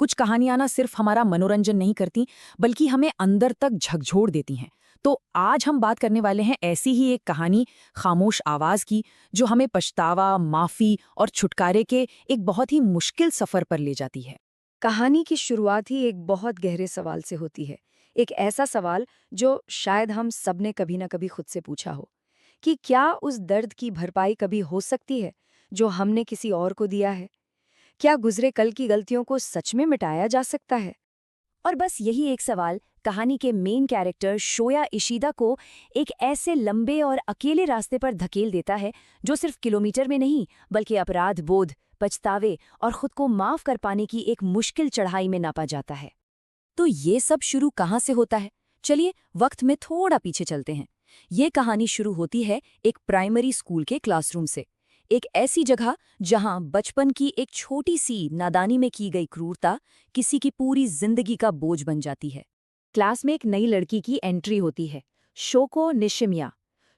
कुछ कहानियां ना सिर्फ हमारा मनोरंजन नहीं करती, बल्कि हमें अंदर तक झकझोर देती हैं। तो आज हम बात करने वाले हैं ऐसी ही एक कहानी, खामोश आवाज की, जो हमें पछतावा, माफी और छुटकारे के एक बहुत ही मुश्किल सफर पर ले जाती है। कहानी की शुरुआत ही एक बहुत गहरे सवाल से होती है। एक ऐसा सवाल जो शायद हम सबने कभी ना कभी खुद से पूछा हो कि क्या उस दर्द की भरपाई कभी हो सकती है जो हमने किसी और को दिया है? क्या गुजरे कल की गलतियों को सच में मिटाया जा सकता है? और बस यही एक सवाल कहानी के मेन कैरेक्टर शोया इशिदा को एक ऐसे लंबे और अकेले रास्ते पर धकेल देता है जो सिर्फ किलोमीटर में नहीं, बल्कि अपराध बोध, पछतावे और खुद को माफ कर पाने की एक मुश्किल चढ़ाई में नापा जाता है। तो ये सब शुरू कहाँ से होता है? चलिए वक्त में थोड़ा पीछे चलते हैं। ये कहानी शुरू होती है एक प्राइमरी स्कूल के क्लासरूम से। एक ऐसी जगह जहां बचपन की एक छोटी सी नादानी में की गई क्रूरता किसी की पूरी जिंदगी का बोझ बन जाती है। क्लास में एक नई लड़की की एंट्री होती है, शोको निशिमिया।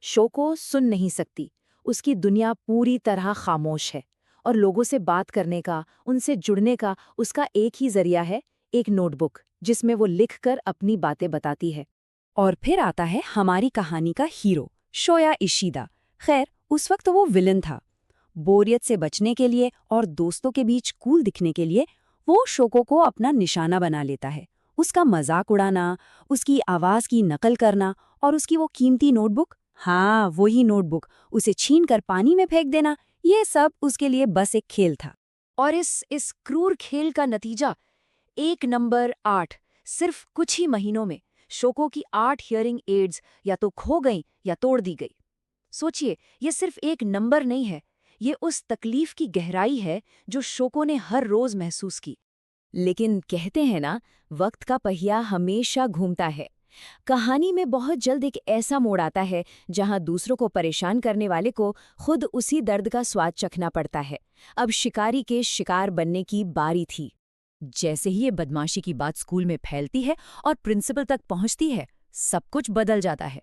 शोको सुन नहीं सकती, उसकी दुनिया पूरी तरह खामोश है और लोगों से बात करने का, उनसे जुड़ने का उसका एक ही जरिया है, एक नोटबुक जिसमें वो लिखकर अपनी बातें बताती है। और फिर आता है हमारी कहानी का हीरो, शोया इशिदा। खैर, उस वक्त वो विलन था। बोरियत से बचने के लिए और दोस्तों के बीच कूल दिखने के लिए वो शोको को अपना निशाना बना लेता है। उसका मजाक उड़ाना, उसकी आवाज की नकल करना और उसकी वो कीमती नोटबुक, हाँ वही नोटबुक, उसे छीनकर पानी में फेंक देना, ये सब उसके लिए बस एक खेल था। और इस क्रूर खेल का नतीजा एक नंबर 8। सिर्फ कुछ ही महीनों में शोको की 8 हियरिंग एड्स या तो खो गईं या तोड़ दी गई। सोचिए, ये सिर्फ एक नंबर नहीं है, ये उस तकलीफ की गहराई है जो शोको ने हर रोज महसूस की। लेकिन कहते हैं ना, वक्त का पहिया हमेशा घूमता है। कहानी में बहुत जल्द एक ऐसा मोड़ आता है जहां दूसरों को परेशान करने वाले को खुद उसी दर्द का स्वाद चखना पड़ता है। अब शिकारी के शिकार बनने की बारी थी। जैसे ही ये बदमाशी की बात स्कूल में फैलती है और प्रिंसिपल तक पहुंचती है, सब कुछ बदल जाता है।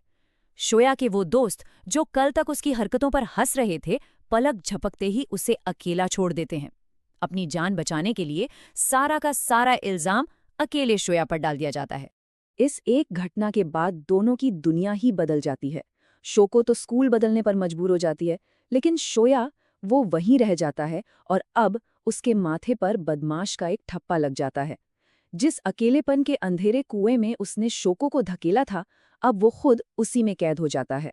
शोया के वो दोस्त जो कल तक उसकी हरकतों पर हंस रहे थे, पलक झपकते ही उसे अकेला छोड़ देते हैं। अपनी जान बचाने के लिए सारा का सारा इल्जाम अकेले शोया पर डाल दिया जाता है। इस एक घटना के बाद दोनों की दुनिया ही बदल जाती है। शोको तो स्कूल बदलने पर मजबूर हो जाती है, लेकिन शोया वो वहीं रह जाता है और अब उसके माथे पर बदमाश का एक ठप्पा लग जाता है। जिस अकेलेपन के अंधेरे कुएं में उसने शोको को धकेला था, अब वो खुद उसी में कैद हो जाता है।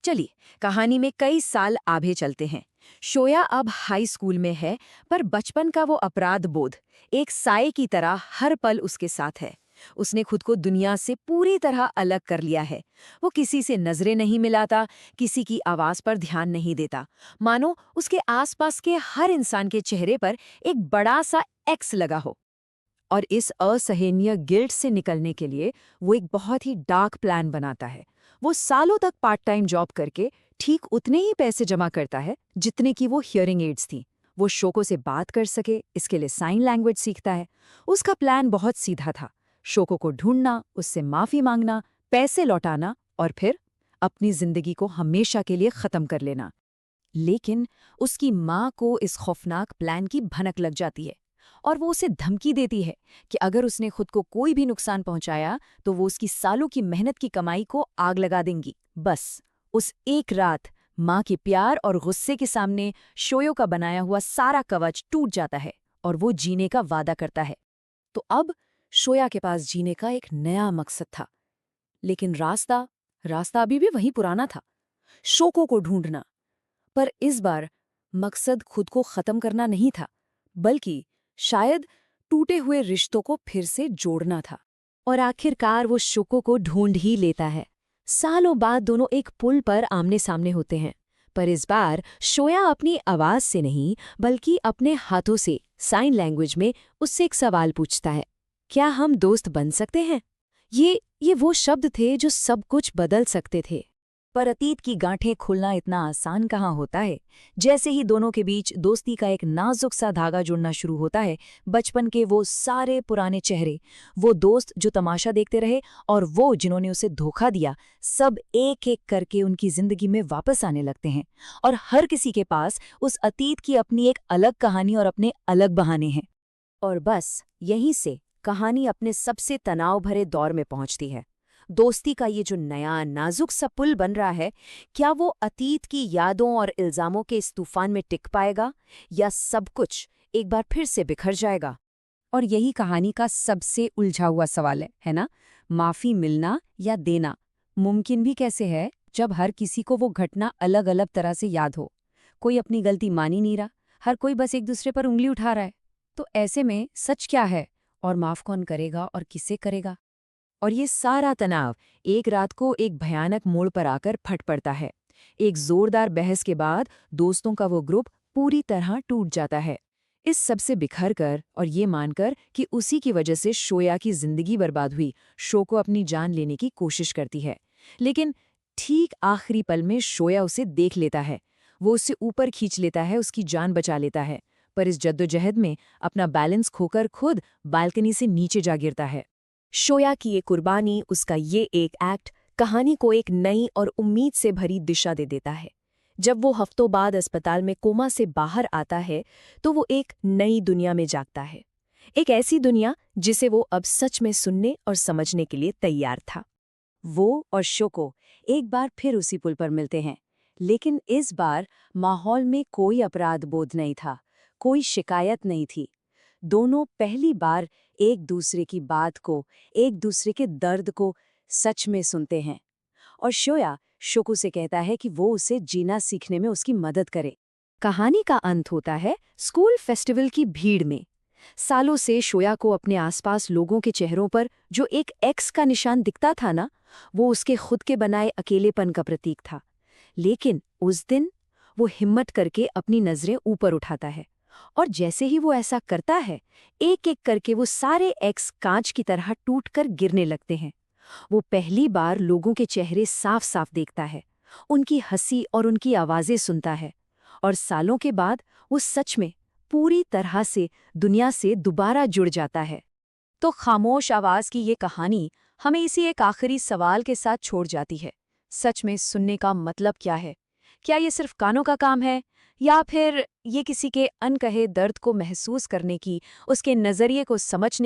चलिए, कहानी में कई साल आगे चलते हैं। शोया अब हाई स्कूल में है, पर बचपन का वो अपराध बोध एक साए की तरह हर पल उसके साथ है। उसने खुद को दुनिया से पूरी तरह अलग कर लिया है। वो किसी से नजरें नहीं मिलाता, किसी की आवाज पर ध्यान नहीं देता, मानो उसके आसपास के हर इंसान के चेहरे पर एक बड़ा सा एक्स लगा हो। और इस असहनीय गिल्ट से निकलने के लिए वो एक बहुत ही डार्क प्लान बनाता है। वो सालों तक पार्ट टाइम जॉब करके ठीक उतने ही पैसे जमा करता है जितने की वो हियरिंग एड्स थी। वो शोको से बात कर सके, इसके लिए साइन लैंग्वेज सीखता है। उसका प्लान बहुत सीधा था, शोको को ढूंढना, उससे माफी मांगना, पैसे लौटाना और फिर अपनी जिंदगी को हमेशा के लिए खत्म कर लेना। लेकिन उसकी माँ को इस खौफनाक प्लान की भनक लग जाती है और वो उसे धमकी देती है कि अगर उसने खुद को कोई भी नुकसान पहुंचाया तो वो उसकी सालों की मेहनत की कमाई को आग लगा देंगी। बस उस एक रात माँ के प्यार और गुस्से के सामने शोयो का बनाया हुआ सारा कवच टूट जाता है और वो जीने का वादा करता है। तो अब शोया के पास जीने का एक नया मकसद था, लेकिन रास्ता रास्ता अभी भी वही पुराना था, शोको को ढूंढना। पर इस बार मकसद खुद को खत्म करना नहीं था, बल्कि शायद टूटे हुए रिश्तों को फिर से जोड़ना था। और आखिरकार वो शोको को ढूंढ ही लेता है। सालों बाद दोनों एक पुल पर आमने सामने होते हैं, पर इस बार शोया अपनी आवाज से नहीं, बल्कि अपने हाथों से साइन लैंग्वेज में उससे एक सवाल पूछता है, क्या हम दोस्त बन सकते हैं? ये वो शब्द थे जो सब कुछ बदल सकते थे। पर अतीत की गांठें खुलना इतना आसान कहाँ होता है। जैसे ही दोनों के बीच दोस्ती का एक नाजुक सा धागा जुड़ना शुरू होता है, बचपन के वो सारे पुराने चेहरे, वो दोस्त जो तमाशा देखते रहे और वो जिन्होंने उसे धोखा दिया, सब एक एक करके उनकी जिंदगी में वापस आने लगते हैं। और हर किसी के पास उस अतीत की अपनी एक अलग कहानी और अपने अलग बहाने हैं। और बस यहीं से कहानी अपने सबसे तनाव भरे दौर में पहुंचती है। दोस्ती का ये जो नया नाजुक सा पुल बन रहा है, क्या वो अतीत की यादों और इल्जामों के इस तूफान में टिक पाएगा, या सब कुछ एक बार फिर से बिखर जाएगा? और यही कहानी का सबसे उलझा हुआ सवाल है ना? माफी मिलना या देना मुमकिन भी कैसे है जब हर किसी को वो घटना अलग अलग तरह से याद हो? कोई अपनी गलती मान ही नहीं रहा, हर कोई बस एक दूसरे पर उंगली उठा रहा है। तो ऐसे में सच क्या है, और माफ कौन करेगा और किसे करेगा? और ये सारा तनाव एक रात को एक भयानक मोड़ पर आकर फट पड़ता है। एक जोरदार बहस के बाद दोस्तों का वो ग्रुप पूरी तरह टूट जाता है। इस सब से बिखर कर और ये मानकर कि उसी की वजह से शोया की जिंदगी बर्बाद हुई, शो को अपनी जान लेने की कोशिश करती है। लेकिन ठीक आखिरी पल में शोया उसे देख लेता है। वो उससे ऊपर खींच लेता है, उसकी जान बचा लेता है। पर इस जद्दोजहद में अपना बैलेंस खोकर खुद बालकनी से नीचे जा गिरता है। शोया की ये कुर्बानी, उसका ये एक एक्ट कहानी को एक नई और उम्मीद से भरी दिशा दे देता है। जब वो हफ्तों बाद अस्पताल में कोमा से बाहर आता है, तो वो एक नई दुनिया में जागता है। एक ऐसी दुनिया जिसे वो अब सच में सुनने और समझने के लिए तैयार था। वो और शोको एक बार फिर उसी पुल पर मिलते हैं, लेकिन इस बार माहौल में कोई अपराध बोध नहीं था, कोई शिकायत नहीं थी। दोनों पहली बार एक दूसरे की बात को, एक दूसरे के दर्द को सच में सुनते हैं। और शोया शोको से कहता है कि वो उसे जीना सीखने में उसकी मदद करे। कहानी का अंत होता है स्कूल फेस्टिवल की भीड़ में। सालों से शोया को अपने आसपास लोगों के चेहरों पर जो एक एक्स का निशान दिखता था ना, वो उसके खुद के बनाए अकेलेपन का प्रतीक था। लेकिन उस दिन वो हिम्मत करके अपनी नजरें ऊपर उठाता है, और जैसे ही वो ऐसा करता है, एक एक करके वो सारे एक्स कांच की तरह टूटकर गिरने लगते हैं। वो पहली बार लोगों के चेहरे साफ साफ देखता है, उनकी हंसी और उनकी आवाजें सुनता है, और सालों के बाद वो सच में पूरी तरह से दुनिया से दोबारा जुड़ जाता है। तो खामोश आवाज की ये कहानी हमें इसी एक आखिरी सवाल के साथ छोड़ जाती है। सच में सुनने का मतलब क्या है? क्या ये सिर्फ कानों का काम है, या फिर ये किसी के अनकहे दर्द को महसूस करने की, उसके नजरिए को समझने